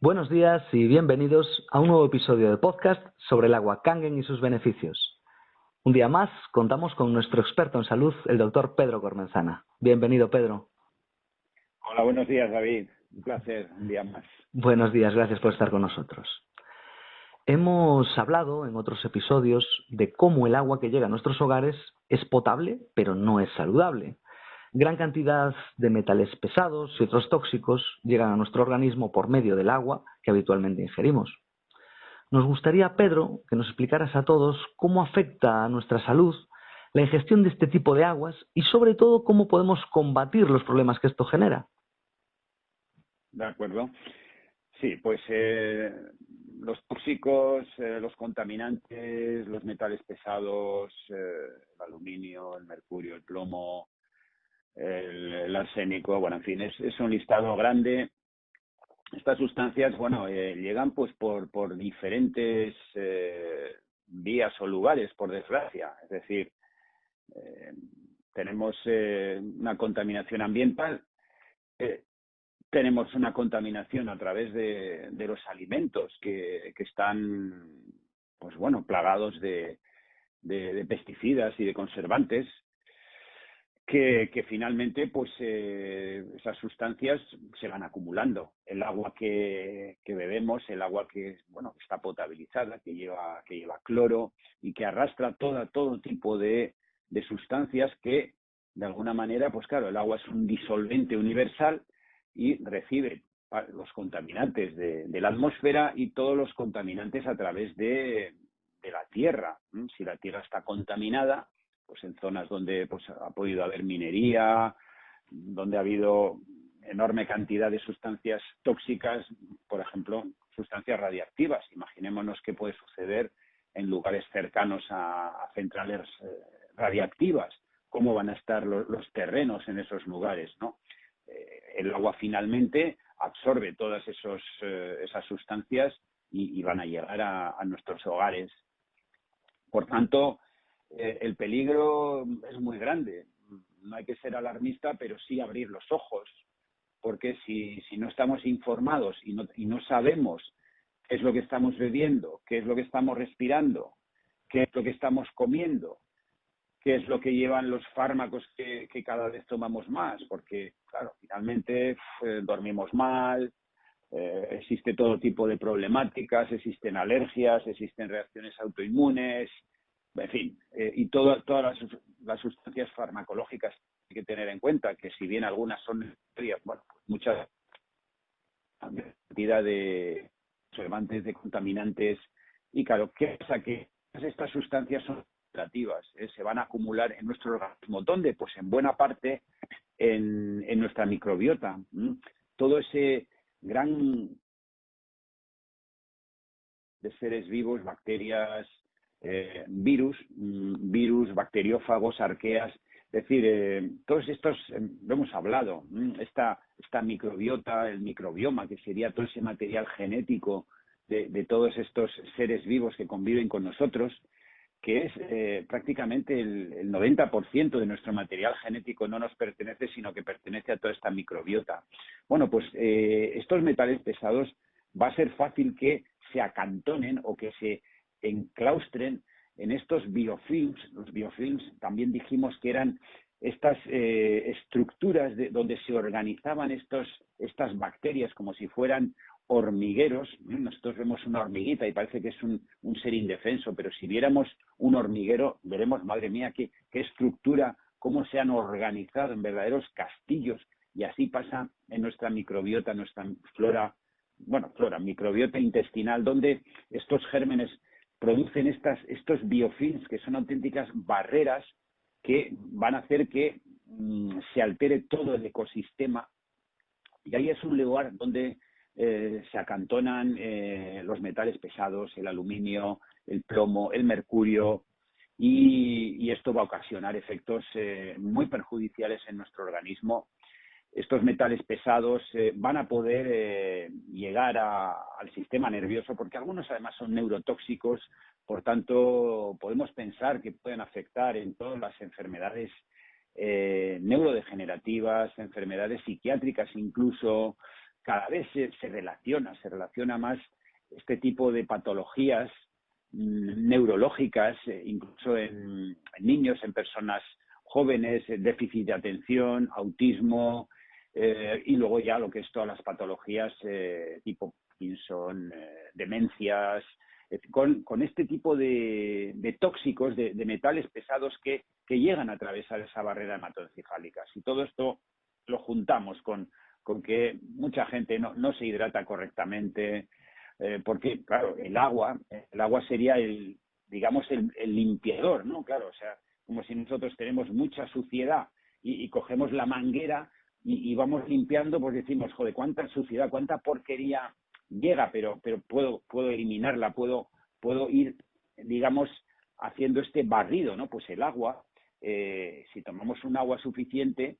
Buenos días y bienvenidos a un nuevo episodio de podcast sobre el agua Kangen y sus beneficios. Un día más contamos con nuestro experto en salud, el doctor Pedro Cormenzana. Bienvenido, Pedro. Hola, buenos días, David. Un placer, un día más. Buenos días, gracias por estar con nosotros. Hemos hablado en otros episodios de cómo el agua que llega a nuestros hogares es potable, pero no es saludable. Gran cantidad de metales pesados y otros tóxicos llegan a nuestro organismo por medio del agua que habitualmente ingerimos. Nos gustaría, Pedro, que nos explicaras a todos cómo afecta a nuestra salud la ingestión de este tipo de aguas y, sobre todo, cómo podemos combatir los problemas que esto genera. De acuerdo. Sí, pues los tóxicos, los contaminantes, los metales pesados, el aluminio, el mercurio, el plomo, el arsénico, bueno, en fin, es un listado grande. Estas sustancias, bueno, llegan pues por diferentes vías o lugares, por desgracia. Es decir, eh, tenemos una contaminación ambiental, eh, tenemos una contaminación a través de los alimentos que están, pues bueno, plagados de pesticidas y de conservantes, que finalmente, pues esas sustancias se van acumulando. El agua que bebemos, el agua que, bueno, está potabilizada, que lleva cloro y que arrastra todo tipo de sustancias que, de alguna manera, pues claro, el agua es un disolvente universal y recibe los contaminantes de la atmósfera y todos los contaminantes a través de la tierra. Si la tierra está contaminada, pues en zonas donde pues ha podido haber minería, donde ha habido enorme cantidad de sustancias tóxicas, por ejemplo, sustancias radiactivas. Imaginémonos qué puede suceder en lugares cercanos a centrales radiactivas, cómo van a estar los terrenos en esos lugares, ¿no? El agua finalmente absorbe todas esas sustancias y van a llegar a nuestros hogares. Por tanto, el peligro es muy grande. No hay que ser alarmista, pero sí abrir los ojos, porque si no estamos informados y no sabemos qué es lo que estamos bebiendo, qué es lo que estamos respirando, qué es lo que estamos comiendo, qué es lo que llevan los fármacos que cada vez tomamos más, porque, claro, finalmente dormimos mal, existe todo tipo de problemáticas, existen alergias, existen reacciones autoinmunes, en fin, y todas las sustancias farmacológicas hay que tener en cuenta, que si bien algunas son necesarias, bueno, pues muchas cantidad de solvantes, de contaminantes, y claro, ¿qué pasa? Que estas sustancias son negativas, se van a acumular en nuestro organismo. ¿Dónde? Pues en buena parte en nuestra microbiota. Todo ese gran de seres vivos, bacterias, virus, bacteriófagos, arqueas, es decir, todos estos, lo hemos hablado, esta microbiota, el microbioma, que sería todo ese material genético de todos estos seres vivos que conviven con nosotros, que es prácticamente el 90% de nuestro material genético no nos pertenece, sino que pertenece a toda esta microbiota. Bueno, pues estos metales pesados va a ser fácil que se acantonen o que se enclaustren en estos biofilms. Los biofilms también dijimos que eran estas estructuras donde se organizaban estas bacterias como si fueran hormigueros. Nosotros vemos una hormiguita y parece que es un ser indefenso, pero si viéramos un hormiguero, veremos, madre mía, qué estructura, cómo se han organizado en verdaderos castillos, y así pasa en nuestra microbiota, nuestra flora, microbiota intestinal, donde estos gérmenes producen estos biofilms, que son auténticas barreras que van a hacer que se altere todo el ecosistema. Y ahí es un lugar donde se acantonan los metales pesados, el aluminio, el plomo, el mercurio, y esto va a ocasionar efectos muy perjudiciales en nuestro organismo. Estos metales pesados van a poder llegar al sistema nervioso, porque algunos además son neurotóxicos, por tanto podemos pensar que pueden afectar en todas las enfermedades neurodegenerativas, enfermedades psiquiátricas incluso, cada vez se relaciona más este tipo de patologías neurológicas, incluso en niños, en personas jóvenes, déficit de atención, autismo, y luego ya lo que es todas las patologías tipo Parkinson, demencias, con este tipo de tóxicos, de metales pesados que llegan a atravesar esa barrera hematoencefálica. Si todo esto lo juntamos con que mucha gente no se hidrata correctamente, porque, claro, el agua sería digamos, el limpiador, ¿no? Claro, o sea, como si nosotros tenemos mucha suciedad y cogemos la manguera y vamos limpiando, pues decimos, joder, cuánta suciedad, cuánta porquería llega, pero puedo eliminarla, puedo ir, digamos, haciendo este barrido, ¿no? Pues el agua, si tomamos un agua suficiente,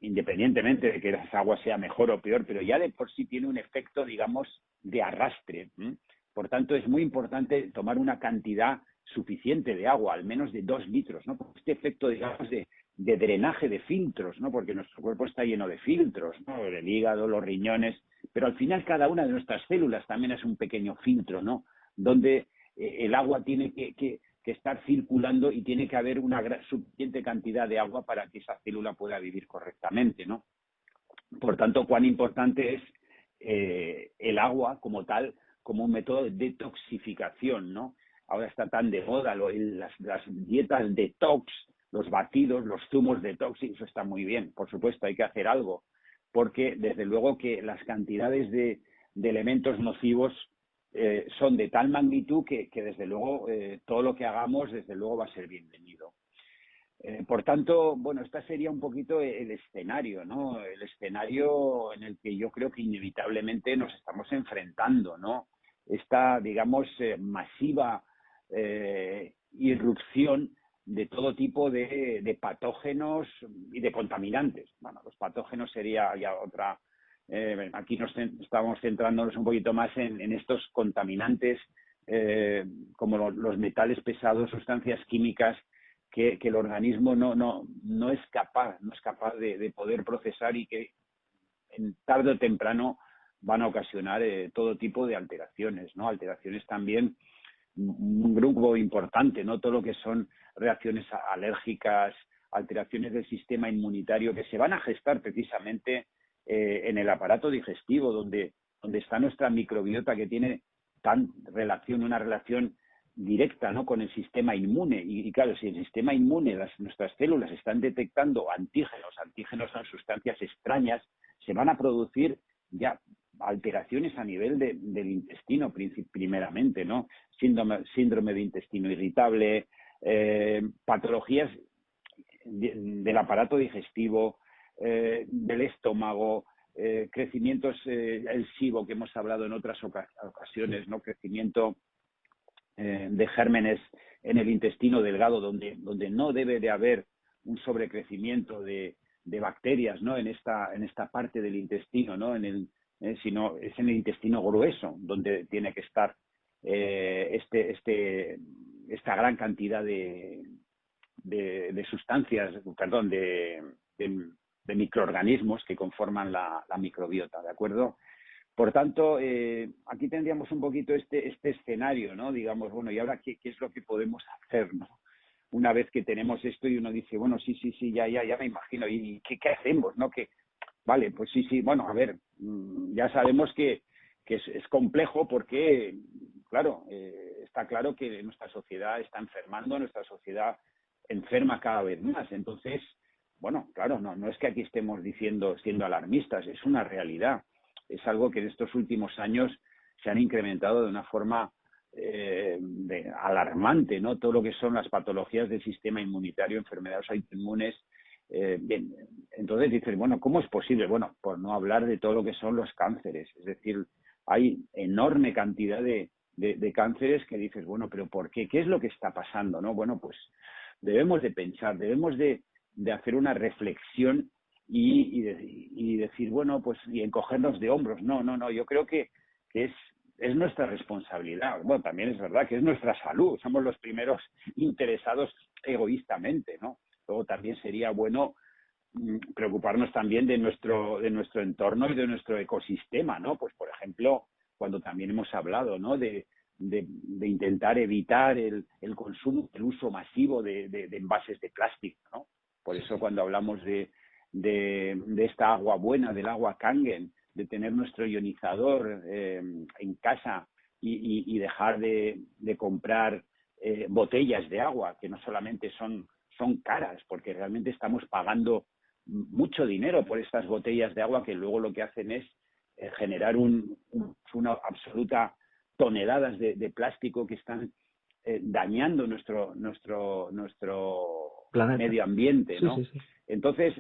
independientemente de que esa agua sea mejor o peor, pero ya de por sí tiene un efecto, digamos, de arrastre. Por tanto, es muy importante tomar una cantidad suficiente de agua, al menos de 2 litros, ¿no? Este efecto, digamos, de drenaje de filtros, ¿no? Porque nuestro cuerpo está lleno de filtros, ¿no? El hígado, los riñones, pero al final cada una de nuestras células también es un pequeño filtro, ¿no? Donde el agua tiene que estar circulando y tiene que haber una suficiente cantidad de agua para que esa célula pueda vivir correctamente, ¿no? Por tanto, cuán importante es el agua como tal, como un método de detoxificación, ¿no? Ahora está tan de moda las dietas detox, los batidos, los zumos detox, y eso está muy bien. Por supuesto, hay que hacer algo, porque desde luego que las cantidades de elementos nocivos son de tal magnitud que desde luego todo lo que hagamos desde luego va a ser bienvenido. Por tanto, bueno, este sería un poquito el escenario, ¿no? El escenario en el que yo creo que inevitablemente nos estamos enfrentando, ¿no? Esta, digamos, masiva irrupción de todo tipo de patógenos y de contaminantes. Bueno, los patógenos sería ya otra. Aquí estamos centrándonos un poquito más en estos contaminantes, como los metales pesados, sustancias químicas que el organismo no es capaz de poder procesar y que tarde o temprano van a ocasionar todo tipo de alteraciones, ¿no? Alteraciones también, un grupo importante, ¿no? Todo lo que son reacciones alérgicas, alteraciones del sistema inmunitario que se van a gestar precisamente en el aparato digestivo, donde está nuestra microbiota, que tiene una relación directa, ¿no? Con el sistema inmune. Y claro, si el sistema inmune, nuestras células están detectando antígenos son sustancias extrañas, se van a producir ya alteraciones a nivel del intestino primeramente, ¿no? Síndrome de intestino irritable, patologías del aparato digestivo, del estómago, crecimientos, el SIBO que hemos hablado en otras ocasiones, ¿no? Crecimiento de gérmenes en el intestino delgado, donde no debe de haber un sobrecrecimiento de bacterias, ¿no? en esta parte del intestino, ¿no? Sino es en el intestino grueso donde tiene que estar esta gran cantidad de sustancias, perdón, de microorganismos que conforman la microbiota, ¿de acuerdo? Por tanto, aquí tendríamos un poquito este escenario, ¿no? Digamos, bueno, ¿y ahora qué es lo que podemos hacer, ¿no? Una vez que tenemos esto y uno dice, bueno, sí, ya me imagino, ¿y qué hacemos, no? Vale, pues sí, bueno, a ver, ya sabemos que es complejo porque, claro, está claro que nuestra sociedad está enfermando, nuestra sociedad enferma cada vez más. Entonces, bueno, claro, no es que aquí estemos siendo alarmistas, es una realidad. Es algo que en estos últimos años se han incrementado de una forma alarmante, ¿no? Todo lo que son las patologías del sistema inmunitario, enfermedades autoinmunes. Bien, entonces dices, bueno, ¿cómo es posible? Bueno, por no hablar de todo lo que son los cánceres. Es decir, hay enorme cantidad de cánceres que dices, bueno, pero ¿por qué? ¿Qué es lo que está pasando? ¿No? Bueno, pues debemos de pensar, debemos de hacer una reflexión y decir, bueno, pues y encogernos de hombros. No, yo creo que es nuestra responsabilidad. Bueno, también es verdad que es nuestra salud, somos los primeros interesados egoístamente, ¿no? Luego también sería bueno preocuparnos también de nuestro entorno y de nuestro ecosistema, ¿no? Pues, por ejemplo, cuando también hemos hablado, ¿no? de intentar evitar el consumo, el uso masivo de envases de plástico, ¿no? Por eso cuando hablamos de esta agua buena, del agua Kangen, de tener nuestro ionizador en casa y dejar de comprar botellas de agua, que no solamente son caras, porque realmente estamos pagando mucho dinero por estas botellas de agua que luego lo que hacen es generar una absoluta toneladas de plástico que están dañando nuestro Planeta. medio ambiente, ¿no? Sí, sí, sí. Entonces,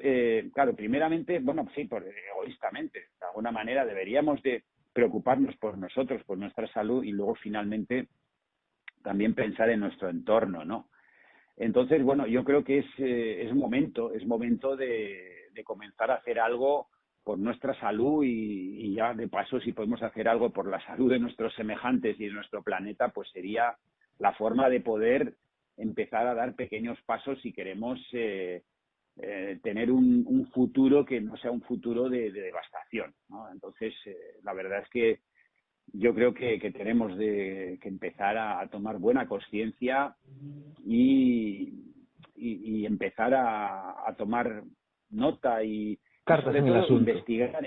claro, primeramente, bueno, sí, egoístamente, de alguna manera deberíamos de preocuparnos por nosotros, por nuestra salud y luego finalmente también pensar en nuestro entorno, ¿no? Entonces, bueno, yo creo que es momento de comenzar a hacer algo por nuestra salud y ya de paso, si podemos hacer algo por la salud de nuestros semejantes y de nuestro planeta, pues sería la forma de poder empezar a dar pequeños pasos si queremos tener un futuro que no sea un futuro de devastación, ¿no? Entonces, la verdad es que yo creo que tenemos que empezar a tomar buena conciencia y empezar a tomar nota y Cartas sobre en el todo asunto.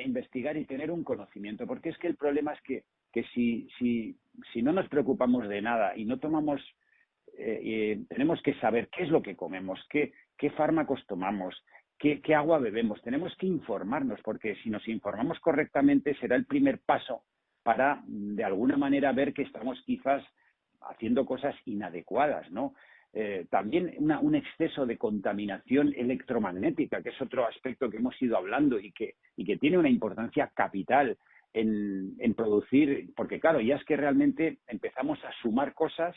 investigar y tener un conocimiento, porque es que el problema es que si no nos preocupamos de nada y no tomamos tenemos que saber qué es lo que comemos, qué fármacos tomamos, qué agua bebemos. Tenemos que informarnos, porque si nos informamos correctamente será el primer paso para, de alguna manera, ver que estamos quizás haciendo cosas inadecuadas, ¿no? También un exceso de contaminación electromagnética, que es otro aspecto que hemos ido hablando y que tiene una importancia capital en producir, porque claro, ya es que realmente empezamos a sumar cosas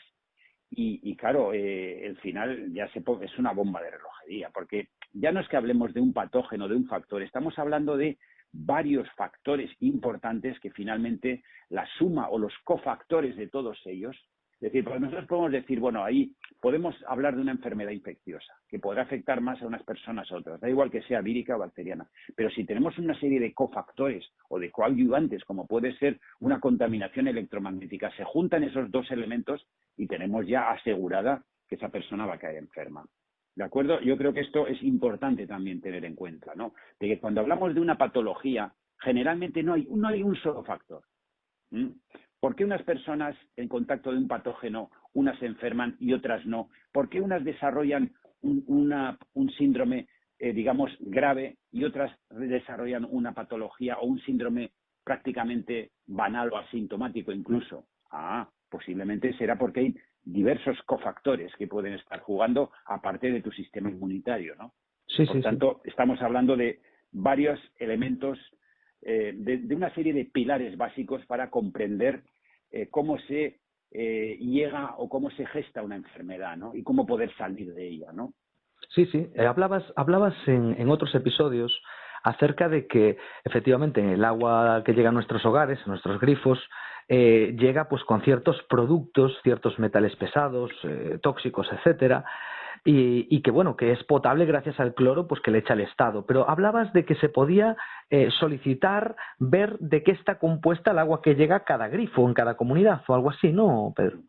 y claro, el final ya es una bomba de relojería, porque ya no es que hablemos de un patógeno, de un factor, estamos hablando de varios factores importantes que finalmente la suma o los cofactores de todos ellos, es decir, porque nosotros podemos decir, bueno, ahí podemos hablar de una enfermedad infecciosa que podrá afectar más a unas personas a otras, da igual que sea vírica o bacteriana, pero si tenemos una serie de cofactores o de coadyuvantes, como puede ser una contaminación electromagnética, se juntan esos dos elementos y tenemos ya asegurada que esa persona va a caer enferma. ¿De acuerdo? Yo creo que esto es importante también tener en cuenta, ¿no? De que cuando hablamos de una patología, generalmente no hay un solo factor. ¿Por qué unas personas en contacto de un patógeno, unas se enferman y otras no? ¿Por qué unas desarrollan un síndrome, digamos, grave y otras desarrollan una patología o un síndrome prácticamente banal o asintomático incluso? Posiblemente será porque hay diversos cofactores que pueden estar jugando aparte de tu sistema inmunitario, ¿no? Sí, Por sí, sí. tanto, estamos hablando de varios elementos, de una serie de pilares básicos para comprender cómo se llega o cómo se gesta una enfermedad, ¿no? Y cómo poder salir de ella, ¿no? Sí, sí. Hablabas en otros episodios acerca de que efectivamente el agua que llega a nuestros hogares, a nuestros grifos, llega pues con ciertos productos, ciertos metales pesados, tóxicos, etcétera, y que bueno, que es potable gracias al cloro pues que le echa el Estado. Pero hablabas de que se podía solicitar ver de qué está compuesta el agua que llega a cada grifo en cada comunidad o algo así, ¿no, Pedro?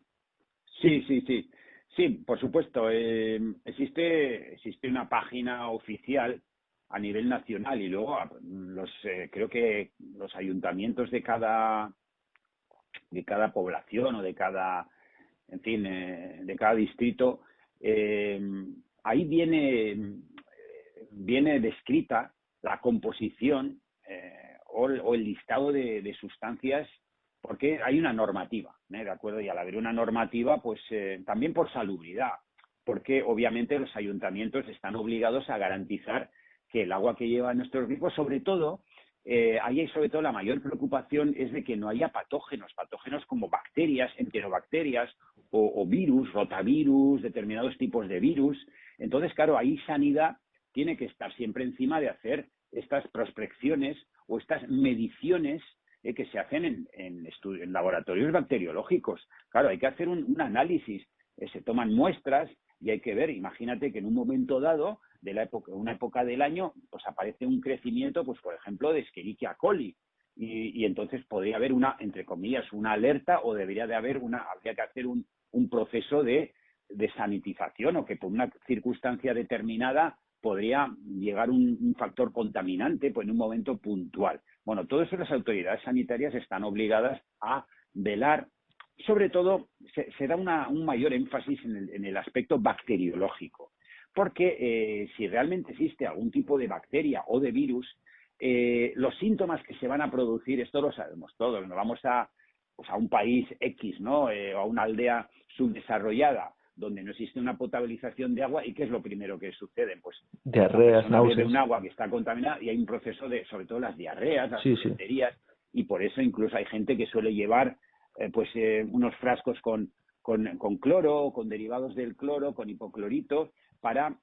Sí, sí, sí. Sí, por supuesto. Existe una página oficial a nivel nacional y luego creo que los ayuntamientos de cada población o de cada, en fin, de cada distrito, ahí viene descrita la composición o el listado de sustancias, porque hay una normativa, ¿de acuerdo? Y al haber una normativa, pues también por salubridad, porque obviamente los ayuntamientos están obligados a garantizar que el agua que lleva nuestros grifos, sobre todo, ahí hay sobre todo la mayor preocupación es de que no haya patógenos como bacterias, enterobacterias o virus, rotavirus, determinados tipos de virus. Entonces, claro, ahí Sanidad tiene que estar siempre encima de hacer estas prospecciones o estas mediciones que se hacen en laboratorios bacteriológicos. Claro, hay que hacer un análisis, se toman muestras y hay que ver, imagínate que en un momento dado una época del año, pues aparece un crecimiento, pues por ejemplo, de Escherichia coli. Y entonces podría haber una, entre comillas, una alerta, o habría que hacer un proceso de sanitización, o que por una circunstancia determinada podría llegar un factor contaminante, pues en un momento puntual. Bueno, todo eso las autoridades sanitarias están obligadas a velar. Sobre todo se da un mayor énfasis en el aspecto bacteriológico, porque si realmente existe algún tipo de bacteria o de virus, los síntomas que se van a producir, esto lo sabemos todos, nos vamos pues a un país X, ¿no? O a una aldea subdesarrollada donde no existe una potabilización de agua, ¿y qué es lo primero que sucede? Pues diarreas, la persona bebe náuseas. un agua que está contaminada y hay un proceso de, sobre todo las diarreas, las Sí, sí. bacterias, y por eso incluso hay gente que suele llevar unos frascos con cloro, con derivados del cloro, con hipoclorito, para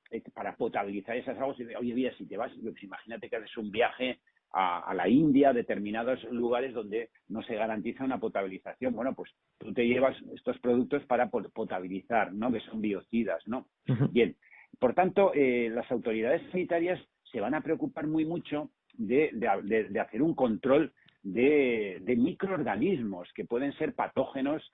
potabilizar esas aguas. Oye, mira, si te vas, pues imagínate que haces un viaje a la India, determinados lugares donde no se garantiza una potabilización. Bueno, pues tú te llevas estos productos para potabilizar, ¿no? Que son biocidas, ¿no? Uh-huh. Bien, por tanto, las autoridades sanitarias se van a preocupar muy mucho de hacer un control de microorganismos que pueden ser patógenos,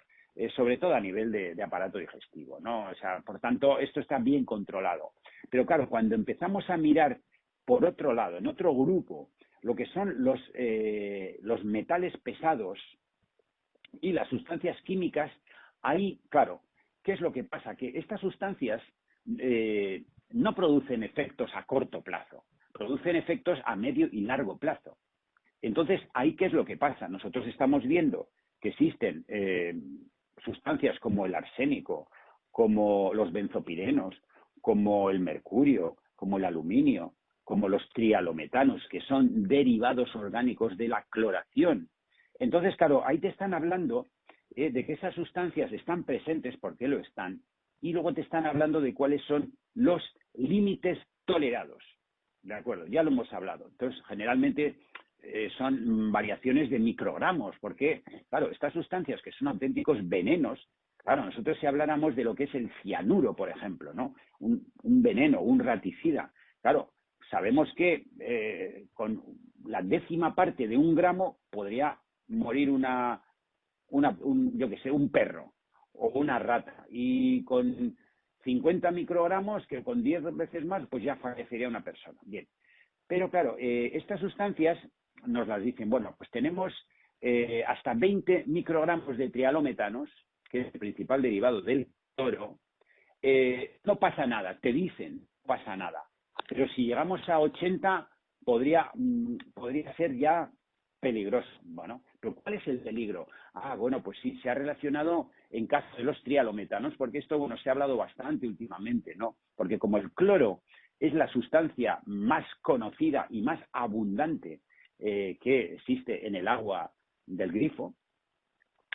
sobre todo a nivel de aparato digestivo, ¿no? O sea, por tanto, esto está bien controlado. Pero claro, cuando empezamos a mirar por otro lado, en otro grupo, lo que son los metales pesados y las sustancias químicas, ahí, claro, ¿qué es lo que pasa? Que estas sustancias no producen efectos a corto plazo, producen efectos a medio y largo plazo. Entonces, ahí, ¿qué es lo que pasa? Nosotros estamos viendo que existen sustancias como el arsénico, como los benzopirenos, como el mercurio, como el aluminio, como los trialometanos, que son derivados orgánicos de la cloración. Entonces, claro, ahí te están hablando de que esas sustancias están presentes porque lo están, y luego te están hablando de cuáles son los límites tolerados. ¿De acuerdo? Ya lo hemos hablado. Entonces, generalmente son variaciones de microgramos, porque, claro, estas sustancias que son auténticos venenos, claro, nosotros si habláramos de lo que es el cianuro, por ejemplo, ¿no? Un veneno, un raticida, claro, sabemos que con la 10ª parte de 1 gramo podría morir yo qué sé, un perro o una rata, y con 50 microgramos, que con 10 veces más, pues ya fallecería una persona. Bien. Pero claro, estas sustancias nos las dicen, bueno, pues tenemos hasta 20 microgramos de trialometanos, que es el principal derivado del cloro. No pasa nada, te dicen, no pasa nada. Pero si llegamos a 80, podría ser ya peligroso. Bueno, pero ¿cuál es el peligro? Bueno, pues sí, se ha relacionado en caso de los trialometanos, porque esto, bueno, se ha hablado bastante últimamente, ¿no? Porque como el cloro es la sustancia más conocida y más abundante que existe en el agua del grifo,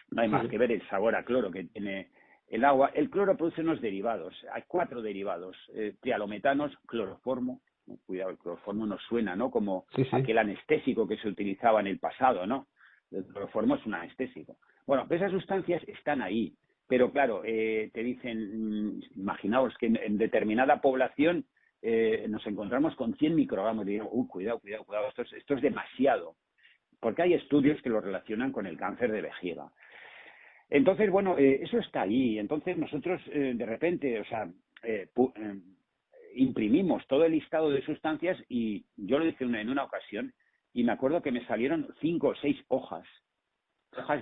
no hay más que ver el sabor a cloro que tiene el agua. El cloro produce unos derivados, hay 4 derivados, trialometanos, cloroformo. Cuidado, el cloroformo nos suena, ¿no? Como aquel anestésico que se utilizaba en el pasado, ¿no? El cloroformo es un anestésico. Bueno, pues esas sustancias están ahí, pero claro, te dicen, imaginaos que en determinada población nos encontramos con 100 microgramos, y digo, cuidado, esto es demasiado, porque hay estudios que lo relacionan con el cáncer de vejiga. Entonces, bueno, eso está ahí. Entonces nosotros de repente, o sea, imprimimos todo el listado de sustancias, y yo lo hice en una ocasión, y me acuerdo que me salieron 5 o 6 hojas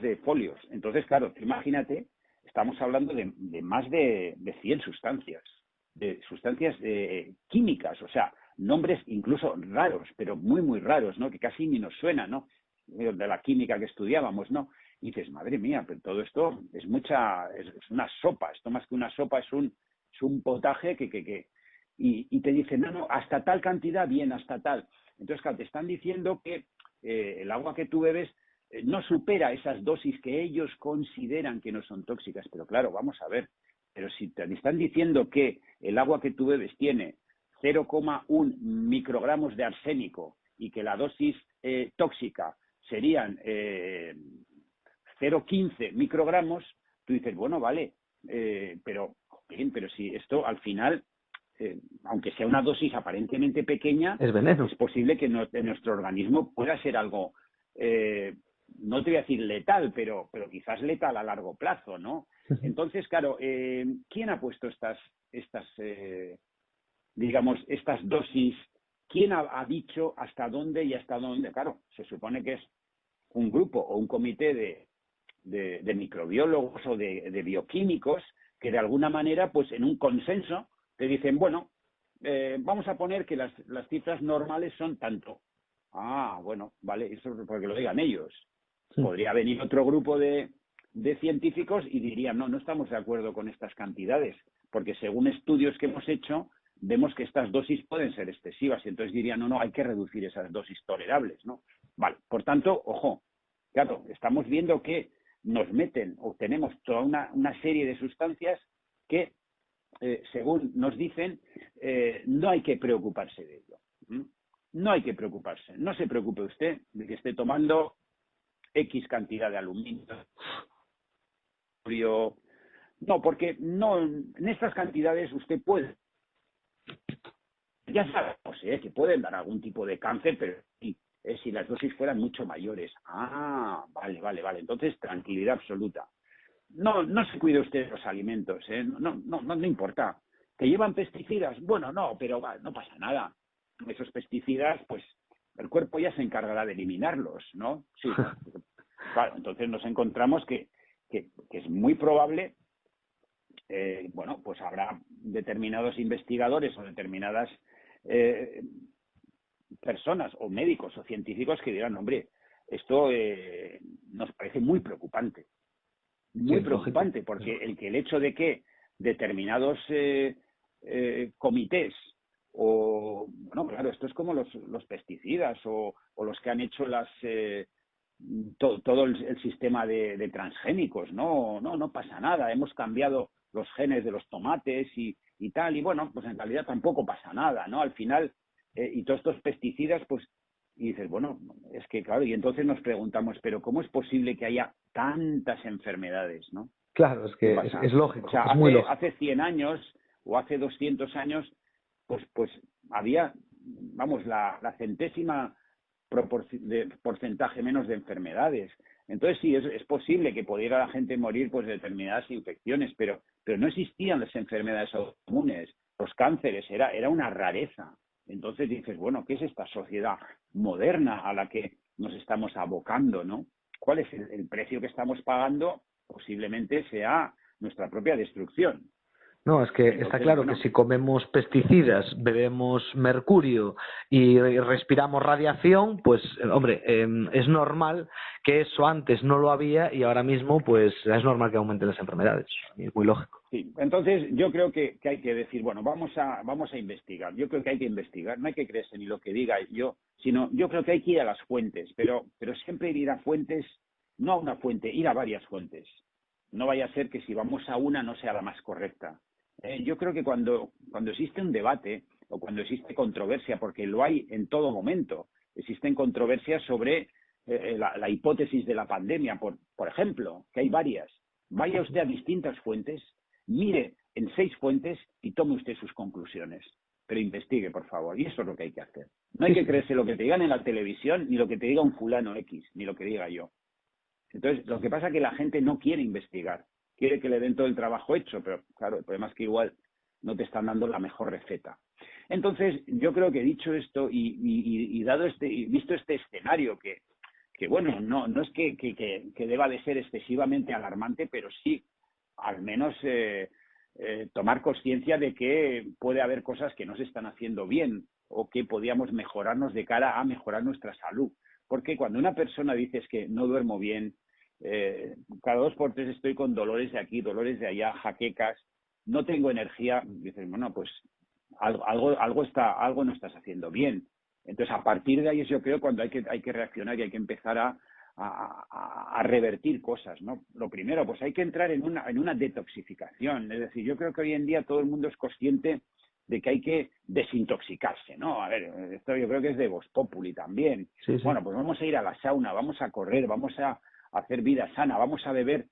de folios. Entonces, claro, imagínate, estamos hablando de más de 100 sustancias, químicas, o sea, nombres incluso raros, pero muy, muy raros, ¿no? Que casi ni nos suena, ¿no? De la química que estudiábamos, ¿no? Y dices, madre mía, pero todo esto es una sopa. Esto más que una sopa es un potaje y te dicen, no, hasta tal cantidad, bien, hasta tal. Entonces, claro, te están diciendo que el agua que tú bebes no supera esas dosis que ellos consideran que no son tóxicas. Pero claro, vamos a ver, pero si te están diciendo que el agua que tú bebes tiene 0,1 microgramos de arsénico y que la dosis tóxica serían 0,15 microgramos, tú dices, bueno, vale, pero si esto al final aunque sea una dosis aparentemente pequeña, Es veneno. es posible que en nuestro organismo pueda ser algo, no te voy a decir letal, pero quizás letal a largo plazo, ¿no? Entonces, claro, ¿quién ha puesto digamos, estas dosis? ¿Quién ha dicho hasta dónde y hasta dónde? Claro, se supone que es un grupo o un comité de microbiólogos o de bioquímicos que de alguna manera, pues en un consenso, te dicen, bueno, vamos a poner que las cifras normales son tanto. Ah, bueno, vale, eso porque lo digan ellos. Podría venir otro grupo de científicos y dirían, no estamos de acuerdo con estas cantidades, porque según estudios que hemos hecho, vemos que estas dosis pueden ser excesivas, y entonces dirían, no, hay que reducir esas dosis tolerables, ¿no? Vale, por tanto, ojo, claro, estamos viendo que nos meten o tenemos toda una serie de sustancias que, según nos dicen, no hay que preocuparse de ello. No hay que preocuparse. No se preocupe usted de que esté tomando X cantidad de aluminio. No, porque no, en estas cantidades usted puede. Ya sabemos que pueden dar algún tipo de cáncer, pero si las dosis fueran mucho mayores. Ah, vale. Entonces, tranquilidad absoluta. No se cuide usted de los alimentos, ¿eh? No importa. ¿Que llevan pesticidas? Bueno, no, pero no pasa nada. Esos pesticidas, pues, el cuerpo ya se encargará de eliminarlos, ¿no? Sí, claro, entonces nos encontramos que es muy probable, bueno, pues habrá determinados investigadores o determinadas personas o médicos o científicos que dirán, hombre, esto nos parece muy preocupante. Muy preocupante, porque el hecho de que determinados comités, o, bueno, claro, esto es como los pesticidas o los que han hecho todo el sistema de transgénicos, no pasa nada, hemos cambiado los genes de los tomates y tal, y bueno, pues en realidad tampoco pasa nada, ¿no? Al final, y todos estos pesticidas, pues, y dices, bueno, es que claro, y entonces nos preguntamos, pero ¿cómo es posible que haya tantas enfermedades, no? Claro, es que es lógico, o sea, es muy lógico. Hace 100 años o hace 200 años, pues había, vamos, la centésima porcentaje menos de enfermedades. Entonces sí, es posible que pudiera la gente morir pues de determinadas infecciones, pero no existían las enfermedades comunes, los cánceres, era una rareza. Entonces dices, bueno, ¿qué es esta sociedad moderna a la que nos estamos abocando, no? ¿Cuál es el precio que estamos pagando? Posiblemente sea nuestra propia destrucción. No, es que entonces, está claro que si comemos pesticidas, bebemos mercurio y respiramos radiación, pues, hombre, es normal que eso antes no lo había y ahora mismo, pues, es normal que aumenten las enfermedades. Es muy lógico. Sí, entonces yo creo que hay que decir, bueno, vamos a investigar. Yo creo que hay que investigar, no hay que creerse ni lo que diga yo, sino yo creo que hay que ir a las fuentes, pero siempre ir a fuentes, no a una fuente, ir a varias fuentes. No vaya a ser que si vamos a una no sea la más correcta. Yo creo que cuando existe un debate o cuando existe controversia, porque lo hay en todo momento, existen controversias sobre la hipótesis de la pandemia, por ejemplo, que hay varias. Vaya usted a distintas fuentes, mire en 6 fuentes y tome usted sus conclusiones. Pero investigue, por favor, y eso es lo que hay que hacer. No hay que creerse lo que te digan en la televisión, ni lo que te diga un fulano X, ni lo que diga yo. Entonces, lo que pasa es que la gente no quiere investigar, quiere que le den todo el trabajo hecho, pero claro, el problema es que igual no te están dando la mejor receta. Entonces, yo creo que dicho esto y dado visto este escenario que bueno, no es que deba de ser excesivamente alarmante, pero sí, al menos tomar conciencia de que puede haber cosas que no se están haciendo bien o que podíamos mejorarnos de cara a mejorar nuestra salud. Porque cuando una persona dice es que no duermo bien, cada 2 por 3 estoy con dolores de aquí, dolores de allá, jaquecas, no tengo energía, dices, bueno, pues algo no estás haciendo bien. Entonces, a partir de ahí yo creo cuando hay que reaccionar y hay que empezar a revertir cosas, ¿no? Lo primero, pues hay que entrar en una detoxificación. Es decir, yo creo que hoy en día todo el mundo es consciente de que hay que desintoxicarse, ¿no? A ver, esto yo creo que es de Vox Populi también. Sí. Bueno, pues vamos a ir a la sauna, vamos a correr, vamos a hacer vida sana, vamos a beber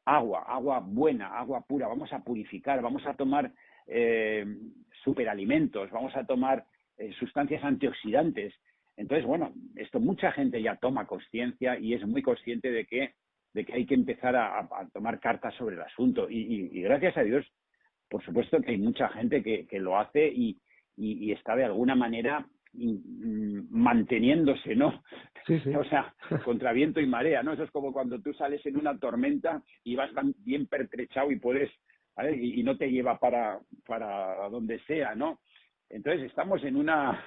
agua buena, agua pura, vamos a purificar, vamos a tomar superalimentos, vamos a tomar sustancias antioxidantes. Entonces, bueno, esto mucha gente ya toma conciencia y es muy consciente de que hay que empezar a tomar cartas sobre el asunto. Y gracias a Dios, por supuesto que hay mucha gente que lo hace y está de alguna manera manteniéndose, ¿no? Sí, sí. O sea, contra viento y marea, ¿no? Eso es como cuando tú sales en una tormenta y vas bien pertrechado y puedes, ¿vale? Y no te lleva para donde sea, ¿no? Entonces estamos en una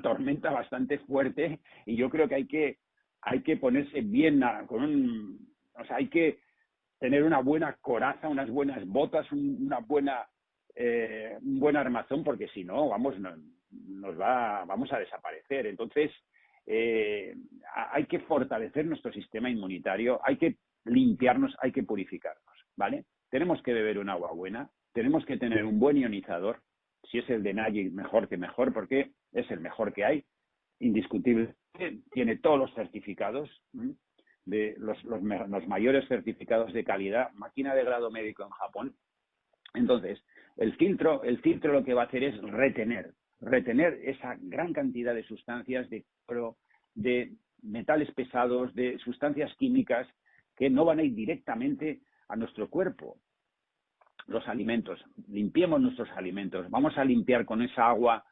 tormenta bastante fuerte y yo creo que hay que ponerse bien o sea, hay que tener una buena coraza, unas buenas botas, un buen armazón, porque si no, vamos a desaparecer. Entonces, hay que fortalecer nuestro sistema inmunitario, hay que limpiarnos, hay que purificarnos, ¿vale? Tenemos que beber un agua buena, tenemos que tener un buen ionizador. Si es el de Nagy, mejor que mejor, porque es el mejor que hay, indiscutible. Tiene todos los certificados, de los mayores certificados de calidad, máquina de grado médico en Japón. Entonces, el filtro lo que va a hacer es retener esa gran cantidad de sustancias, de metales pesados, de sustancias químicas que no van a ir directamente a nuestro cuerpo. Los alimentos, limpiemos nuestros alimentos, vamos a limpiar con esa agua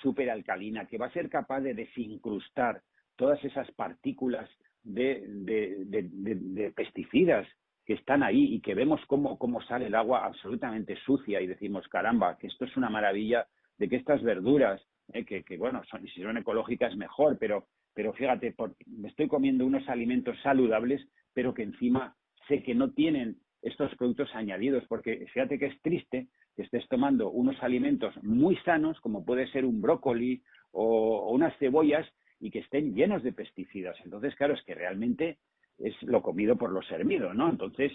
súper alcalina que va a ser capaz de desincrustar todas esas partículas de pesticidas que están ahí y que vemos cómo sale el agua absolutamente sucia y decimos, caramba, que esto es una maravilla, de que estas verduras, que bueno, si son ecológicas mejor, pero fíjate, me estoy comiendo unos alimentos saludables, pero que encima sé que no tienen estos productos añadidos, porque fíjate que es triste que estés tomando unos alimentos muy sanos, como puede ser un brócoli o unas cebollas, y que estén llenos de pesticidas. Entonces, claro, es que realmente es lo comido por lo servido, ¿no? Entonces,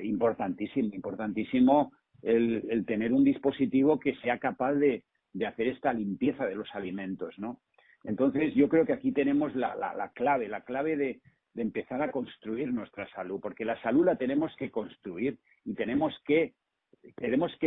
importantísimo el tener un dispositivo que sea capaz de hacer esta limpieza de los alimentos, ¿no? Entonces, yo creo que aquí tenemos la clave de empezar a construir nuestra salud, porque la salud la tenemos que construir y tenemos que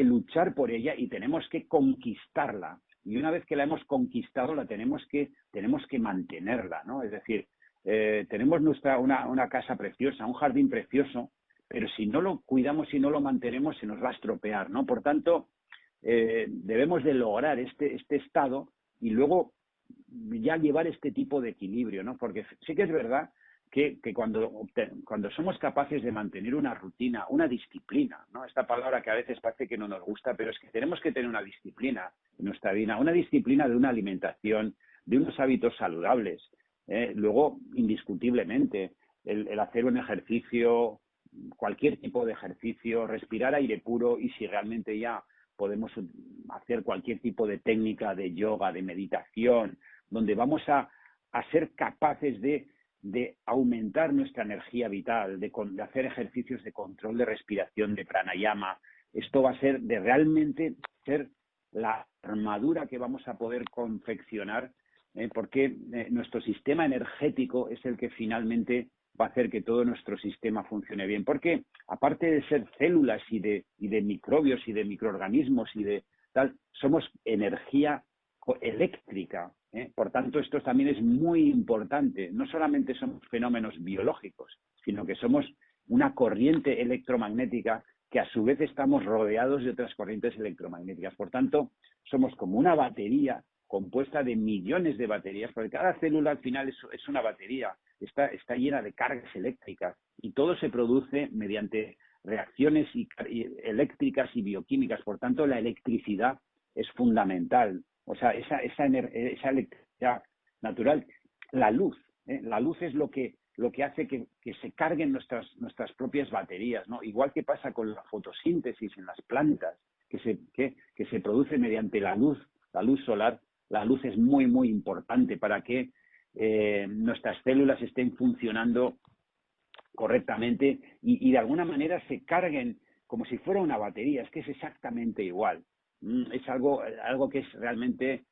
luchar por ella y tenemos que conquistarla. Y una vez que la hemos conquistado, tenemos que mantenerla, ¿no? Es decir, tenemos una casa preciosa, un jardín precioso, pero si no lo cuidamos, si no lo mantenemos, se nos va a estropear, ¿no? Por tanto, debemos de lograr este estado y luego ya llevar este tipo de equilibrio, ¿no? Porque sí que es verdad que cuando somos capaces de mantener una rutina, una disciplina, ¿no? Esta palabra que a veces parece que no nos gusta, pero es que tenemos que tener una disciplina en nuestra vida, una disciplina de una alimentación, de unos hábitos saludables. Luego, indiscutiblemente, el hacer un ejercicio, cualquier tipo de ejercicio, respirar aire puro y si realmente ya podemos hacer cualquier tipo de técnica de yoga, de meditación, donde vamos a ser capaces de aumentar nuestra energía vital, de hacer ejercicios de control de respiración, de pranayama. Esto va a ser de realmente ser la armadura que vamos a poder confeccionar, porque nuestro sistema energético es el que finalmente va a hacer que todo nuestro sistema funcione bien. Porque aparte de ser células y de microbios y de microorganismos y de tal, somos energía eléctrica. Por tanto, esto también es muy importante. No solamente somos fenómenos biológicos, sino que somos una corriente electromagnética que a su vez estamos rodeados de otras corrientes electromagnéticas. Por tanto, somos como una batería compuesta de millones de baterías, porque cada célula al final es una batería, está llena de cargas eléctricas y todo se produce mediante reacciones eléctricas y bioquímicas. Por tanto, la electricidad es fundamental. O sea, esa electricidad natural, la luz es lo que hace que se carguen nuestras propias baterías, ¿no? Igual que pasa con la fotosíntesis en las plantas, que se produce mediante la luz solar. La luz es muy, muy importante para que nuestras células estén funcionando correctamente y de alguna manera se carguen como si fuera una batería. Es que es exactamente igual. Es algo que es realmente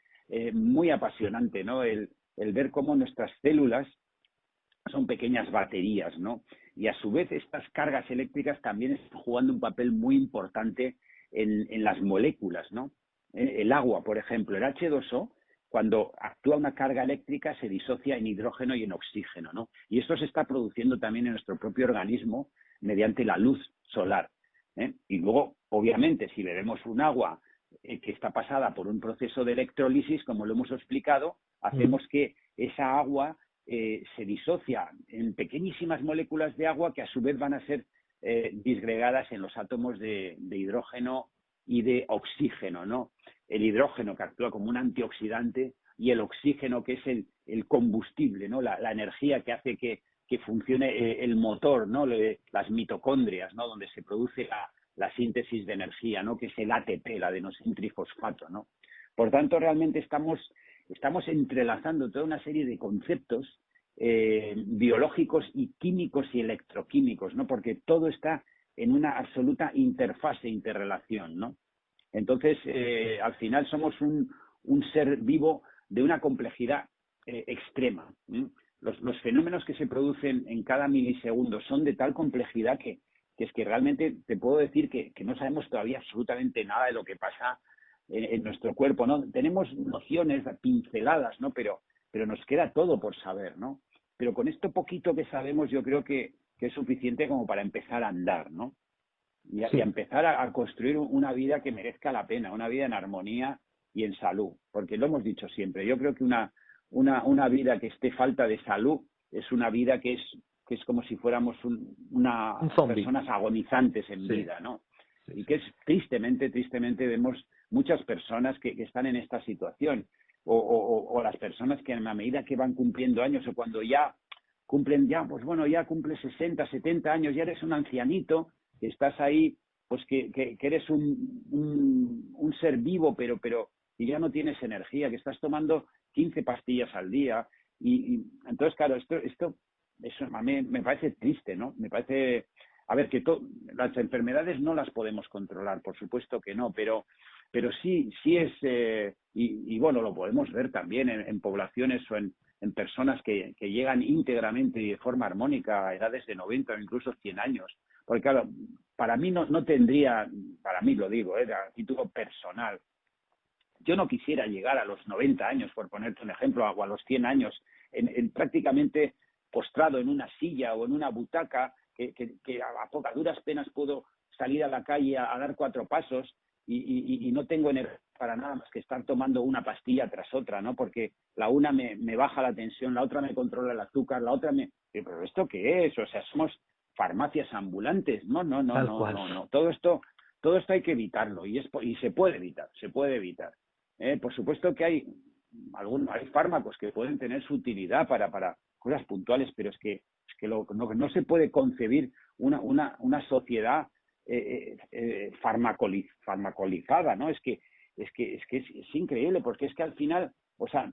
muy apasionante, ¿no? El ver cómo nuestras células son pequeñas baterías, ¿no? Y a su vez estas cargas eléctricas también están jugando un papel muy importante en las moléculas, ¿no? El agua, por ejemplo, el H2O, cuando actúa una carga eléctrica, se disocia en hidrógeno y en oxígeno, ¿no? Y esto se está produciendo también en nuestro propio organismo mediante la luz solar, ¿eh? Y luego, obviamente, si bebemos un agua que está pasada por un proceso de electrólisis, como lo hemos explicado, hacemos que esa agua se disocia en pequeñísimas moléculas de agua que a su vez van a ser disgregadas en los átomos de hidrógeno y de oxígeno, ¿no? El hidrógeno que actúa como un antioxidante y el oxígeno que es el combustible, ¿no? La energía que hace que funcione el motor, ¿no? Las mitocondrias, ¿no? Donde se produce la síntesis de energía, ¿no? Que es el ATP, el adenosín trifosfato, ¿no? Por tanto, realmente estamos entrelazando toda una serie de conceptos biológicos y químicos y electroquímicos, ¿no? Porque todo está en una absoluta interfase, interrelación, ¿no? Entonces, al final somos un ser vivo de una complejidad extrema. Los fenómenos que se producen en cada milisegundo son de tal complejidad que es que realmente te puedo decir que no sabemos todavía absolutamente nada de lo que pasa en nuestro cuerpo, ¿no? Tenemos nociones, pinceladas, ¿no? Pero nos queda todo por saber, ¿no? Pero con esto poquito que sabemos yo creo que es suficiente como para empezar a andar, ¿no? Y a empezar a construir una vida que merezca la pena, una vida en armonía y en salud. Porque lo hemos dicho siempre, yo creo que una vida que esté falta de salud es una vida que es como si fuéramos personas agonizantes en vida, ¿no? Sí. Y que es tristemente vemos muchas personas que están en esta situación. O las personas que a medida que van cumpliendo años o cuando ya cumplen pues bueno, ya cumples 60, 70 años, ya eres un ancianito, que estás ahí, pues que eres un ser vivo, pero y ya no tienes energía, que estás tomando 15 pastillas al día. Y entonces, claro, esto eso a mí me parece triste, ¿no? Me parece, a ver, que las enfermedades no las podemos controlar, por supuesto que no, pero sí es, y bueno, lo podemos ver también en poblaciones o en personas que llegan íntegramente y de forma armónica a edades de 90 o incluso 100 años. Porque claro, para mí no tendría, para mí lo digo, a título personal, yo no quisiera llegar a los 90 años, por ponerte un ejemplo, o a los 100 años, en prácticamente postrado en una silla o en una butaca, que a duras penas puedo salir a la calle a dar 4 pasos y no tengo energía para nada más que estar tomando una pastilla tras otra, ¿no? Porque la una me baja la tensión, la otra me controla el azúcar, la otra ¿Pero esto qué es? O sea, somos farmacias ambulantes. No. Todo esto hay que evitarlo y se puede evitar. Por supuesto que hay fármacos que pueden tener su utilidad para cosas puntuales, pero es que no se puede concebir una sociedad farmacolizada, ¿no? Es increíble, porque es que al final, o sea,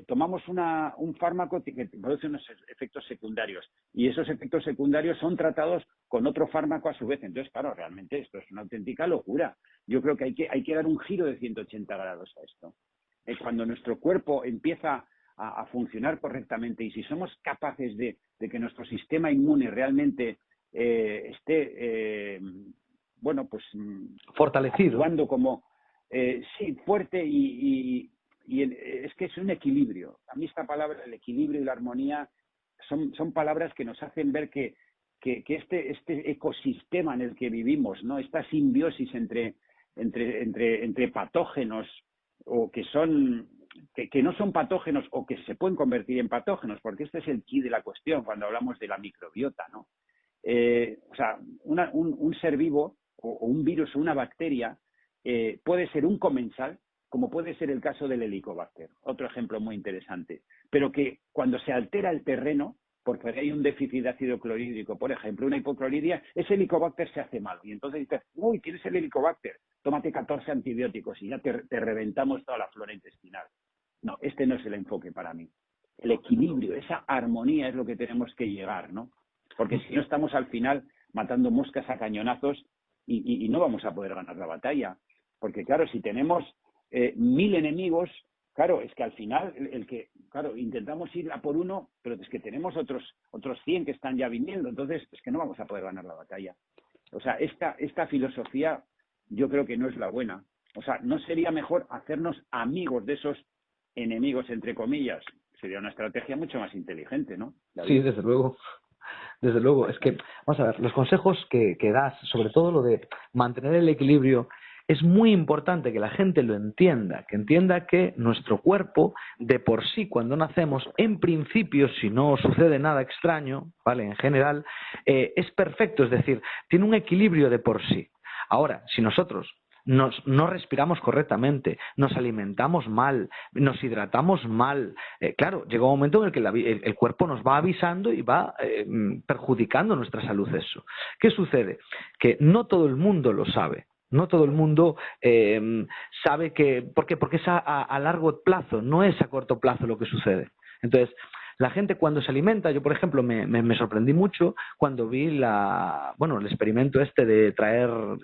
tomamos un fármaco que produce unos efectos secundarios y esos efectos secundarios son tratados con otro fármaco a su vez. Entonces, claro, realmente esto es una auténtica locura. Yo creo que hay que dar un giro de 180 grados a esto. Cuando nuestro cuerpo empieza a funcionar correctamente y si somos capaces de que nuestro sistema inmune realmente esté, bueno, pues fortalecido, actuando como, sí, fuerte y es que es un equilibrio. A mí esta palabra, el equilibrio y la armonía, son palabras que nos hacen ver que este ecosistema en el que vivimos, ¿no? Esta simbiosis entre patógenos o que no son patógenos o que se pueden convertir en patógenos, porque este es el quid de la cuestión cuando hablamos de la microbiota, ¿no? O sea, un ser vivo o un virus o una bacteria puede ser un comensal, como puede ser el caso del Helicobacter, otro ejemplo muy interesante, pero que cuando se altera el terreno, porque hay un déficit de ácido clorhídrico, por ejemplo, una hipocloridia, ese Helicobacter se hace malo. Y entonces dices, uy, tienes el Helicobacter, tómate 14 antibióticos y ya te reventamos toda la flora intestinal. No, este no es el enfoque para mí. El equilibrio, esa armonía es lo que tenemos que llegar, ¿no? Porque si no estamos al final matando moscas a cañonazos y no vamos a poder ganar la batalla. Porque claro, si tenemos 1000 enemigos, claro, es que al final claro, intentamos ir a por uno, pero es que tenemos otros 100 que están ya viniendo, entonces es que no vamos a poder ganar la batalla. O sea, esta filosofía yo creo que no es la buena. O sea, ¿no sería mejor hacernos amigos de esos enemigos, entre comillas? Sería una estrategia mucho más inteligente, ¿no, Sí, David? desde luego. Desde luego, es que, vamos a ver, los consejos que das, sobre todo lo de mantener el equilibrio, es muy importante que la gente lo entienda, que entienda que nuestro cuerpo, de por sí, cuando nacemos, en principio, si no sucede nada extraño, ¿vale? En general, es perfecto, es decir, tiene un equilibrio de por sí. Ahora, si nosotros no respiramos correctamente, nos alimentamos mal, nos hidratamos mal. Claro, llega un momento en el que el cuerpo nos va avisando y va perjudicando nuestra salud eso. ¿Qué sucede? Que no todo el mundo lo sabe. No todo el mundo sabe que... ¿Por qué? Porque es a largo plazo, no es a corto plazo lo que sucede. Entonces, la gente cuando se alimenta, yo por ejemplo me sorprendí mucho cuando vi el experimento este de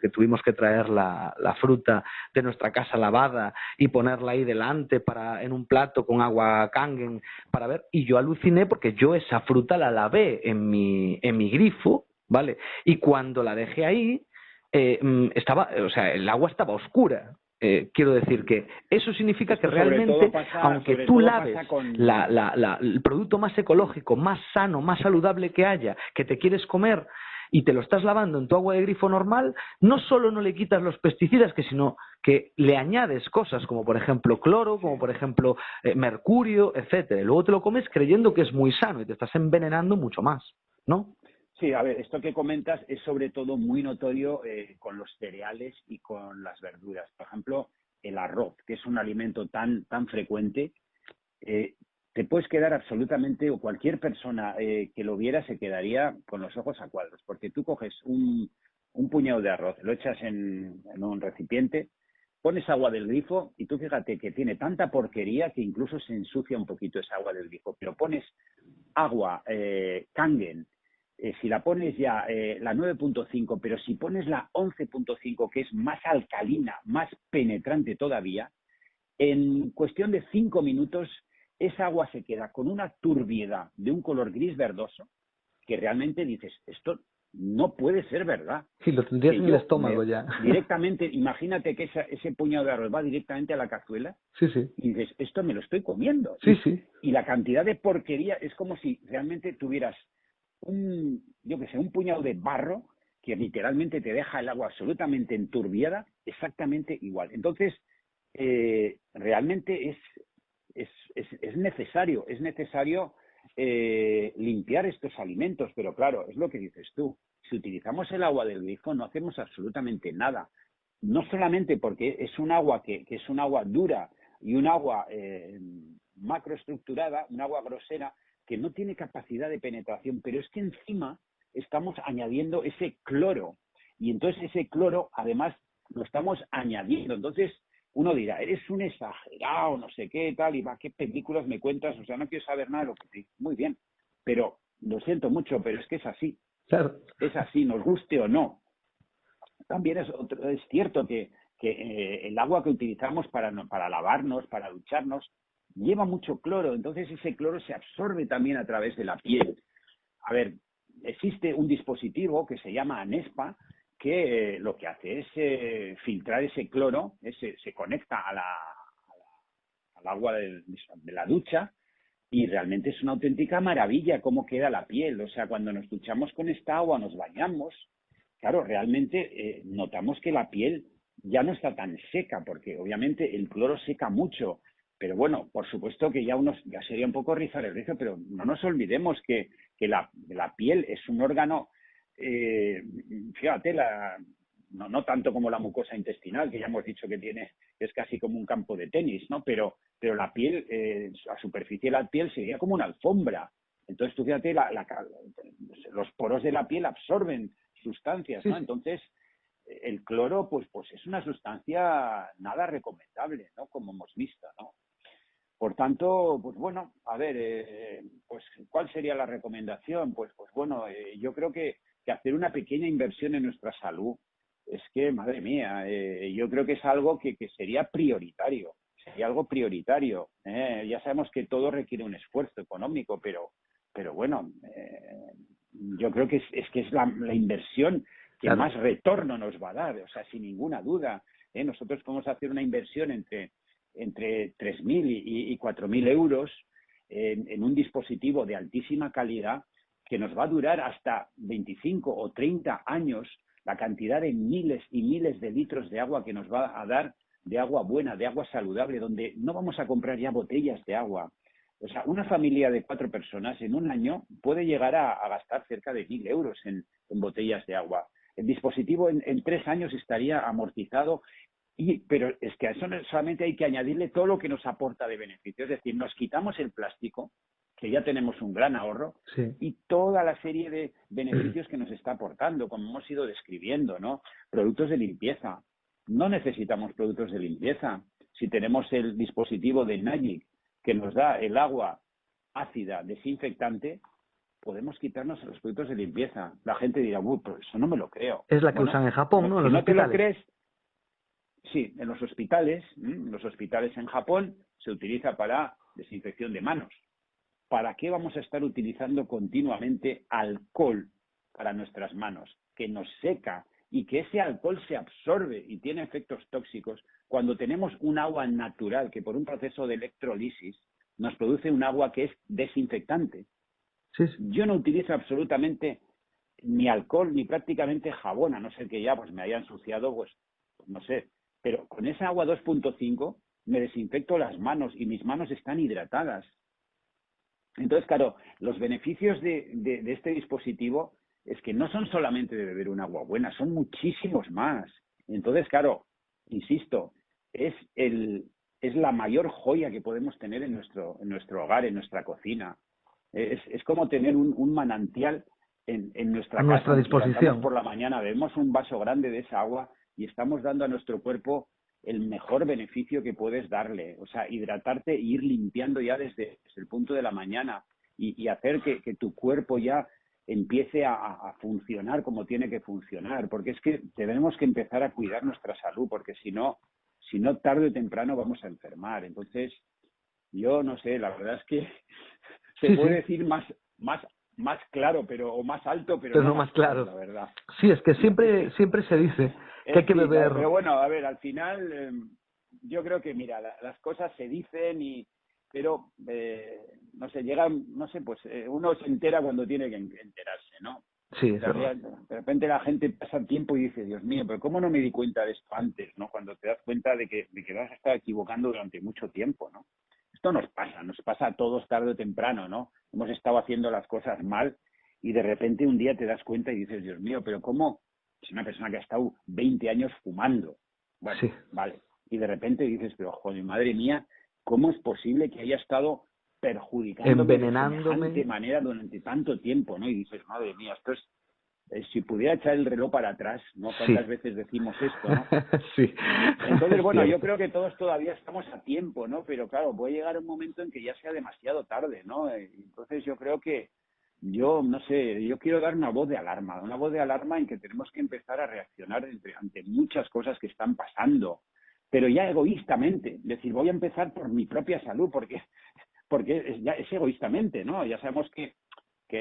que tuvimos que traer la fruta de nuestra casa lavada y ponerla ahí delante en un plato con agua Kangen para ver, y yo aluciné porque yo esa fruta la lavé en mi grifo, ¿vale? Y cuando la dejé ahí, el agua estaba oscura. Quiero decir que eso significa que Esto sobre todo realmente, pasa, aunque tú laves el producto más ecológico, más sano, más saludable que haya, que te quieres comer y te lo estás lavando en tu agua de grifo normal, no solo no le quitas los pesticidas, sino que le añades cosas como por ejemplo cloro, como por ejemplo mercurio, etcétera. Y luego te lo comes creyendo que es muy sano y te estás envenenando mucho más, ¿no? Sí, a ver, esto que comentas es sobre todo muy notorio con los cereales y con las verduras. Por ejemplo, el arroz, que es un alimento tan frecuente, te puedes quedar absolutamente, o cualquier persona que lo viera se quedaría con los ojos a cuadros, porque tú coges un puñado de arroz, lo echas en un recipiente, pones agua del grifo y tú fíjate que tiene tanta porquería que incluso se ensucia un poquito esa agua del grifo, pero pones agua Kangen, si la pones ya la 9.5, pero si pones la 11.5, que es más alcalina, más penetrante todavía, en cuestión de 5 minutos esa agua se queda con una turbiedad de un color gris verdoso que realmente dices, esto no puede ser verdad. Sí, lo tendrías Que en el yo estómago ya. directamente, imagínate que ese puñado de arroz va directamente a la cazuela Sí, sí. y dices, esto me lo estoy comiendo. Sí, sí. Y la cantidad de porquería es como si realmente tuvieras un puñado de barro que literalmente te deja el agua absolutamente enturbiada, exactamente igual. Entonces, realmente es necesario limpiar estos alimentos, pero claro, es lo que dices tú. Si utilizamos el agua del grifo no hacemos absolutamente nada. No solamente porque es un agua que es un agua dura y un agua macroestructurada, un agua grosera, que no tiene capacidad de penetración, pero es que encima estamos añadiendo ese cloro. Y entonces ese cloro, además, lo estamos añadiendo. Entonces, uno dirá, eres un exagerado, no sé qué, tal, y va, ¿qué películas me cuentas? O sea, no quiero saber nada de lo que te digo. Muy bien, pero lo siento mucho, pero es que es así. Claro. Es así, nos guste o no. También es cierto que el agua que utilizamos para lavarnos, para ducharnos, lleva mucho cloro, entonces ese cloro se absorbe también a través de la piel. A ver, existe un dispositivo que se llama Anespa que lo que hace es filtrar ese cloro, se conecta al agua de la ducha y realmente es una auténtica maravilla cómo queda la piel. O sea, cuando nos duchamos con esta agua, nos bañamos, claro, realmente notamos que la piel ya no está tan seca, porque obviamente el cloro seca mucho. Pero bueno, por supuesto que ya sería un poco rizar el rizo, pero no nos olvidemos que la piel es un órgano, fíjate, no tanto como la mucosa intestinal, que ya hemos dicho que es casi como un campo de tenis, ¿no? Pero la piel, la superficie de la piel sería como una alfombra. Entonces, tú fíjate, los poros de la piel absorben sustancias, ¿no? Sí. Entonces, el cloro, pues es una sustancia nada recomendable, ¿no? Como hemos visto, ¿no? Por tanto, pues bueno, a ver, pues ¿cuál sería la recomendación? Pues bueno, yo creo que hacer una pequeña inversión en nuestra salud es que, madre mía, yo creo que es algo que sería prioritario, sería algo prioritario. Ya sabemos que todo requiere un esfuerzo económico, pero bueno, yo creo que es la inversión que más retorno nos va a dar, o sea, sin ninguna duda. Nosotros podemos hacer una inversión entre 3.000 y 4.000 euros en un dispositivo de altísima calidad que nos va a durar hasta 25 o 30 años, la cantidad de miles y miles de litros de agua que nos va a dar, de agua buena, de agua saludable, donde no vamos a comprar ya botellas de agua. O sea, una familia de 4 personas en un año puede llegar a gastar cerca de 1.000 euros en botellas de agua. El dispositivo en 3 años estaría amortizado, pero es que a eso solamente hay que añadirle todo lo que nos aporta de beneficio. Es decir, nos quitamos el plástico, que ya tenemos un gran ahorro, sí, y toda la serie de beneficios que nos está aportando, como hemos ido describiendo, ¿no? Productos de limpieza. No necesitamos productos de limpieza. Si tenemos el dispositivo de Magic, que nos da el agua ácida desinfectante, podemos quitarnos los productos de limpieza. La gente dirá, pues eso no me lo creo. Es la que usan en Japón, ¿no? Si no te lo crees, sí, en los hospitales en Japón se utiliza para desinfección de manos. ¿Para qué vamos a estar utilizando continuamente alcohol para nuestras manos? Que nos seca y que ese alcohol se absorbe y tiene efectos tóxicos cuando tenemos un agua natural que por un proceso de electrolisis nos produce un agua que es desinfectante. Sí. Yo no utilizo absolutamente ni alcohol ni prácticamente jabón, a no ser que ya pues me haya ensuciado, pues no sé. Pero con esa agua 2.5 me desinfecto las manos y mis manos están hidratadas. Entonces, claro, los beneficios de este dispositivo es que no son solamente de beber un agua buena, son muchísimos más. Entonces, claro, insisto, es la mayor joya que podemos tener en nuestro hogar, en nuestra cocina. Es como tener un manantial en nuestra casa. A nuestra disposición. Por la mañana, bebemos un vaso grande de esa agua y estamos dando a nuestro cuerpo el mejor beneficio que puedes darle. O sea, hidratarte e ir limpiando ya desde el punto de la mañana y hacer que tu cuerpo ya empiece a funcionar como tiene que funcionar. Porque es que tenemos que empezar a cuidar nuestra salud, porque si no, tarde o temprano vamos a enfermar. Entonces, yo no sé, la verdad es que se puede decir más claro, o más alto, pero no más claro, la verdad. Sí, es que siempre se dice que hay que beber. Pero bueno, a ver, al final yo creo que, mira, las cosas se dicen pero no sé, pues uno se entera cuando tiene que enterarse, ¿no? Sí, de repente la gente pasa tiempo y dice, Dios mío, pero ¿cómo no me di cuenta de esto antes, no? Cuando te das cuenta de que vas a estar equivocando durante mucho tiempo, ¿no? Esto nos pasa a todos tarde o temprano, ¿no? Hemos estado haciendo las cosas mal y de repente un día te das cuenta y dices, Dios mío, pero ¿cómo? Es una persona que ha estado 20 años fumando. Bueno, sí. Vale. Y de repente dices, pero joder, madre mía, ¿cómo es posible que haya estado perjudicándome envenenándome de semejante manera durante tanto tiempo, ¿no? Y dices, madre mía, esto es... si pudiera echar el reloj para atrás, ¿no? ¿Cuántas veces decimos esto, no? Sí. Entonces, bueno, yo creo que todos todavía estamos a tiempo, ¿no? Pero claro, puede llegar un momento en que ya sea demasiado tarde, ¿no? Entonces yo creo que yo quiero dar una voz de alarma en que tenemos que empezar a reaccionar ante muchas cosas que están pasando, pero ya egoístamente, es decir, voy a empezar por mi propia salud, porque es egoístamente, ¿no? Ya sabemos que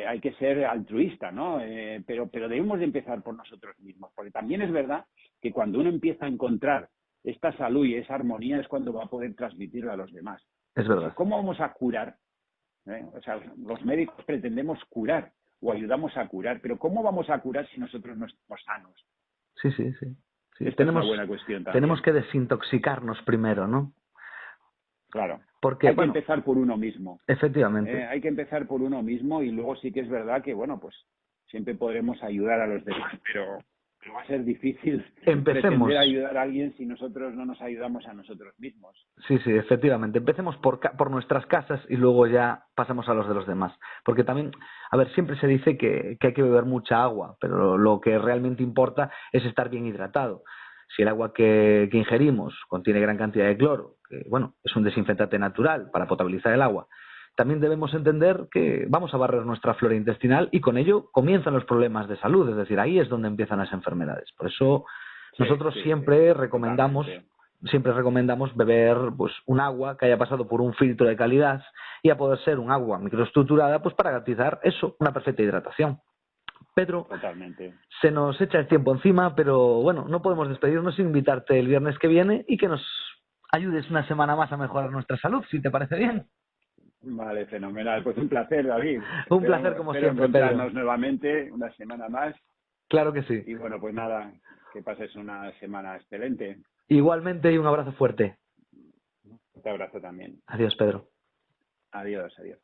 hay que ser altruista, ¿no? Pero debemos de empezar por nosotros mismos, porque también es verdad que cuando uno empieza a encontrar esta salud y esa armonía es cuando va a poder transmitirla a los demás. Es verdad. ¿Cómo vamos a curar? O sea, los médicos pretendemos curar o ayudamos a curar, pero ¿cómo vamos a curar si nosotros no estamos sanos? Sí. Esta es una buena cuestión también. Tenemos que desintoxicarnos primero, ¿no? Claro. Porque, hay que empezar por uno mismo. Efectivamente. Hay que empezar por uno mismo y luego sí que es verdad que, bueno, pues siempre podremos ayudar a los demás, pero va a ser difícil pretender ayudar a alguien si nosotros no nos ayudamos a nosotros mismos. Sí, efectivamente. Empecemos por nuestras casas y luego ya pasamos a los de los demás. Porque también, a ver, siempre se dice que hay que beber mucha agua, pero lo que realmente importa es estar bien hidratado. Si el agua que ingerimos contiene gran cantidad de cloro, que bueno, es un desinfectante natural para potabilizar el agua, también debemos entender que vamos a barrer nuestra flora intestinal y con ello comienzan los problemas de salud, es decir, ahí es donde empiezan las enfermedades. Por eso nosotros siempre recomendamos beber pues un agua que haya pasado por un filtro de calidad y a poder ser un agua microestructurada pues para garantizar eso, una perfecta hidratación. Pedro, Totalmente. se nos echa el tiempo encima, pero bueno, no podemos despedirnos sin invitarte el viernes que viene y que nos ayudes una semana más a mejorar nuestra salud, si te parece bien. Vale, fenomenal. Pues un placer, David. Un placer como Espero siempre, Pedro. encontrarnos nuevamente una semana más. Claro que sí. Y bueno, pues nada, que pases una semana excelente. Igualmente y un abrazo fuerte. Un abrazo también. Adiós, Pedro. Adiós, adiós.